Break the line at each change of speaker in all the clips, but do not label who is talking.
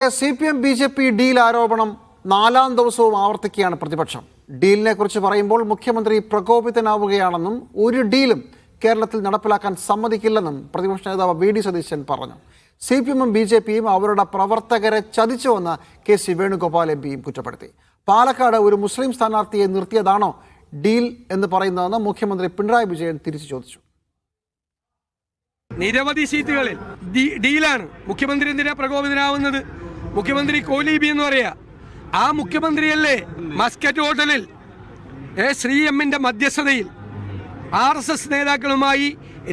CPM BJP deal ആരോപണം നാലാം ദിവസവും ആവർത്തിക്കുകയാണ് പ്രതിപക്ഷം. ഡീലിനെ കുറിച്ച് പറയുമ്പോൾ മുഖ്യമന്ത്രി പ്രകോപിതനാവുകയാണെന്നും ഒരു ഡീലും കേരളത്തിൽ നടപ്പിലാക്കാൻ സമ്മതിക്കില്ലെന്നും പ്രതിപക്ഷ നേതാവ് VD സതീശൻ പറഞ്ഞു. CPM BJPയും അവരുടെ പ്രവർത്തകരെ ചതിച്ചുവെന്ന് KC വേണുഗോപാൽ MPയും കുറ്റപ്പെടുത്തി. പാലക്കാട് ഒരു മുസ്ലിം സ്ഥാനാർത്ഥിയെ നിർത്തിയതാണോ ഡീൽ എന്ന് പറയുന്നതെന്ന് മുഖ്യമന്ത്രി പിണറായി വിജയൻ തിരിച്ചു ചോദിച്ചു.
നിരവധി സീറ്റുകളിൽ ഡീലാണ്. മുഖ്യമന്ത്രി എന്തിനാ പ്രകോപിതനാവുന്നത്? മുഖ്യമന്ത്രി കോലീബി എന്ന് പറയാ. ആ മുഖ്യമന്ത്രിയല്ലേ മസ്കറ്റ് ഹോട്ടലിൽ ശ്രീ എമ്മിന്റെ മധ്യസ്ഥതയിൽ RSS നേതാക്കളുമായി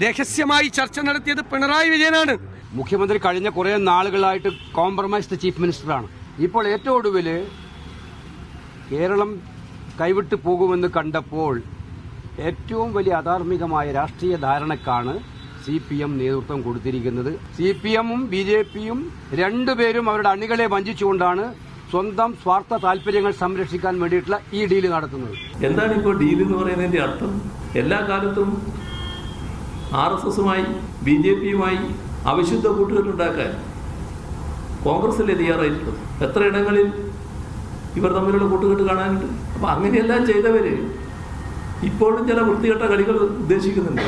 രഹസ്യമായി ചർച്ച നടത്തിയത് പിണറായി വിജയനാണ്.
മുഖ്യമന്ത്രി കഴിഞ്ഞ കുറെ നാളുകളായിട്ട് കോംപ്രമൈസ്ഡ് ചീഫ് മിനിസ്റ്ററാണ്. ഇപ്പോൾ ഏറ്റവും ഒടുവിൽ കേരളം കൈവിട്ടു പോകുമെന്ന് കണ്ടപ്പോൾ ഏറ്റവും വലിയ അധാർമികമായ രാഷ്ട്രീയ ധാരണക്കാണ് CPM നേതൃത്വം കൊടുത്തിരിക്കുന്നത്. CPMഉം BJPയും രണ്ടുപേരും അവരുടെ അണികളെ വഞ്ചിച്ചുകൊണ്ടാണ് സ്വന്തം സ്വാർത്ഥ താല്പര്യങ്ങൾ സംരക്ഷിക്കാൻ വേണ്ടിയിട്ടുള്ള ഈ ഡീല് നടത്തുന്നത്.
എന്താണ് ഇപ്പോൾ ഡീൽ എന്ന് പറയുന്നതിന്റെ അർത്ഥം? എല്ലാ കാലത്തും RSSുമായി BJPയുമായി അവിശുദ്ധ കൂട്ടുകെട്ടുണ്ടാക്കാൻ കോൺഗ്രസല്ലേ തയ്യാറായിട്ടുള്ളത്? എത്ര ഇടങ്ങളിൽ ഇവർ തമ്മിലുള്ള കൂട്ടുകെട്ട് കാണാനുണ്ട്. അപ്പം അങ്ങനെയെല്ലാം ചെയ്തവര് ഇപ്പോഴും ചില വൃത്തികെട്ട കളികൾ ഉദ്ദേശിക്കുന്നുണ്ട്.